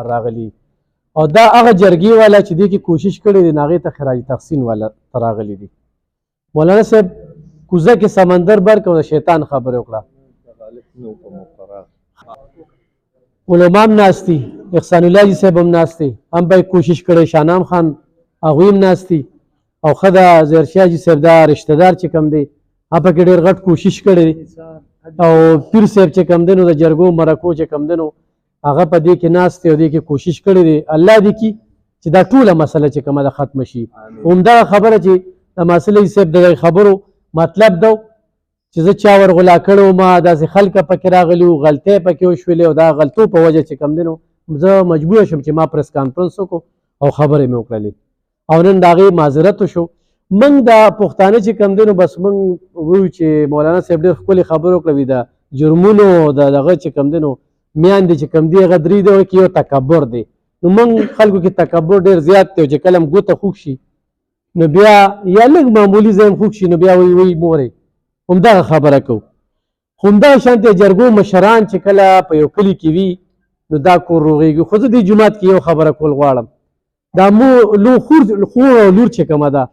راغلي او دا هغه جرګې والا چې دې کې کوشش کړې دی نو هغې ته خراج تحسین والا ته راغلي دي. مولانا صاحب کوزه کې سمندر بر کړه او د شیطان خبرې وکړه. علما هم ناست دي، احسان الله جي صاحب هم ناست دي، هم به کوشش کړی، شاهنام خان هغوی هم ناست دي او ښه ده ظاهرشاه جي صاحب دا رشته دار چې کوم دی هغه پکې ډېر غټ کوشش کړی دی او پیر صاحب چې کوم دی نو د جرګو مرکو چې کوم دی نو هغه په دې کې ناست دی او دې کې کوشش کړی دی. الله دې کي چې دا ټوله مسله چې کومه ده ختمه شي. همدغه خبره چې د مسلې صاحب د خبرو مطلب ده چې زه چا ورغلا کړی وم، داسې خلکه پکې راغلي وو، غلطۍ پکې وشولې او دا غلطو په وجه چې کوم دی نو زه مجبوره شم چې ما پریس کانفرنس وکړو او خبرې مې وکړلې او نن د هغې معذرت وشو. موږ د پښتانه چې کوم دی نو بس موږ وایو چې مولانا صاحب ډېر ښکلې خبرې وکړه وي د جرمونو د دغه چې کوم دی نو میاندې چې کوم دی هغه درې دی کې یو تکبر دی. نو موږ خلکو کې تکبر ډېر زیات دی او چې کله هم ګوته خوږ شي نو بیا یا لږ معمولي ځای هم خوږ شي نو بیا وایي مورې همدغه خبره کوو. خو همدغه شانتې جرګو مشران چې کله په یو کلي کې وي نو دا کور روغېږي. خو زه دې جومات کې یو خبره کول غواړم، دا خور او لور چې کومه ده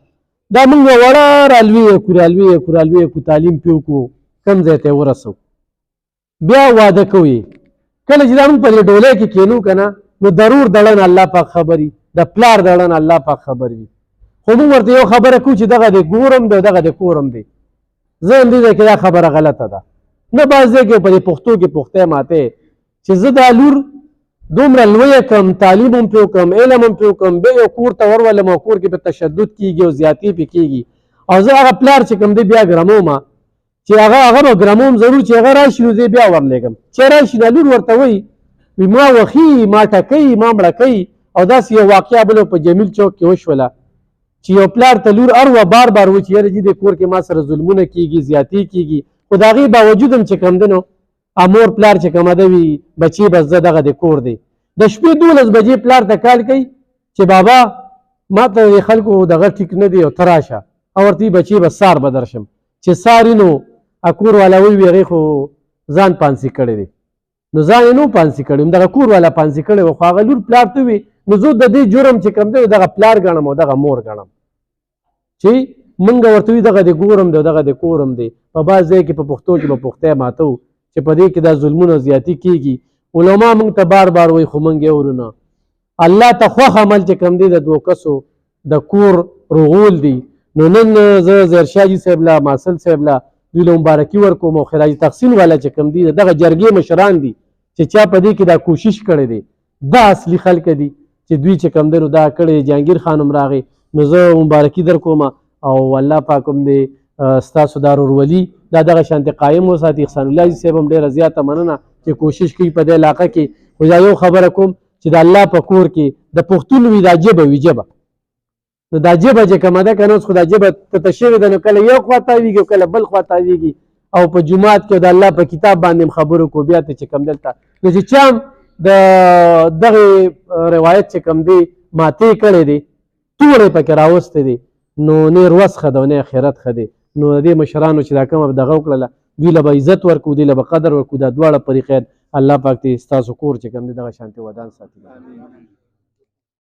دا موږ وړه رالوی یې کړو رالوی یې کړو تعلیم پې وکړو کوم ځای ته یې ورسو بیا واده کوو. کله چې دا موږ په دې ډولۍ کې کښېنو که نه نو ضرور دړن الله پاک خبر وي، د پلار دړن الله پاک خبر وي. خو موږ ورته یو خبره کوو چې دغه د ګورم دی او دغه د کورم دی. زه هم دې ځای کې دا خبره غلطه ده نه. بعض ځای کې په دې پښتو کې پختۍ ماتې چې زه دا لور دومره لویه کړم، تعلیم هم پرې وکړم، علم هم پرې وکړم، بیا یو کور ته ورولم او کور کې په تشدد کېږي او زیاتې پې کېږي او زه هغه پلار چې کوم دی بیا ګرموم چې هغه به ګرموم ضرور چې هغه راشي نو زه بیا ورلېږم چې راشي دا لور ورته وایي ما وخي ما ټکوي ما مړه کوي. او داسې یو واقعه بله په جمیل چوک کې وشوله چې یو پلار ته لور اروه بار بار وایي چې یاره جي دې کور کې ما سره ظلمونه کېږي زیاتې کېږي. خو د هغې باوجود هم چې کوم دی نو امور پلار چې کومه ده وي بچې بس زه دغه د کور دی. د شپې 12 بجې پلار ته کال کوي چې بابا ما ته د خلکو دغه ټیک نه دی او ته راشه او ورته وي بچې به سار به درشم چې سار یې نو کور والا وایي هغې خو ځان پانسي کړی دی نو ځان یې نو پانسي کړی دغه کور والا پانسي کړی و. خو هغه لور پلار ته وي نو زه د دې جرم چې کوم دی دغه پلار ګڼم او دغه مور ګڼم چې موږ ورته وي دغه د ګورم دی او دغه د کورم دی. په بعض ځای کې په پښتو کې به پختۍ ماتو چې په دې کې دا ظلمونه زیاتې کېږي. علما موږ ته بار بار وایي خو موږ یې اورو نه. الله ته خوښ عمل چې کوم دی د دوه کسو د کور رغول دی. نو نن زه ظاهرشاه جي صاحب له ماسل صاحب له دوی له مبارکي ورکوم او خراج تحسین والا چې کوم دی دغه جرګې مشران دي چې چا په دې کې دا کوشش کړی دی دا اصلي خلک دي چې دوی چې کوم دی نو دا کړی. جهانګیر خان هم راغی نو زه مبارکي در کوم او الله پاک هم دې ستاسو دا ورورولي دا دغه شانتې قایم وساتي. احسان الله جي صاحب هم ډېره زیاته مننه چې کوشش کوي په دې علاقه کې. خو دا یو خبره کوم چې د الله په کور کې د پښتون وي دا ژبه وي ژبه نو دا ژبه چې کومه ده که نه اوس خو دا ژبه ته شوې ده نو کله یو خوا تاویږي او کله بل خوا تاویږي او په جومات کې د الله په کتاب باندې هم خبرو کو بیا ته چې کوم دلته نو چې چا هم د دغې روایت چې کوم دی ماتې کړی دی توړی پکې راوستی دی نو نه روس ښه ده او نه آخرت ښه دی. نو د دې مشرانو چې دا کومه دغه وکړله دوی له به عزت ورکړو دوی له به قدر ورکړو دا دواړه په خیر الله پاک دې ستاسو کور چې کوم دی دغه شانتې ودان ساتي.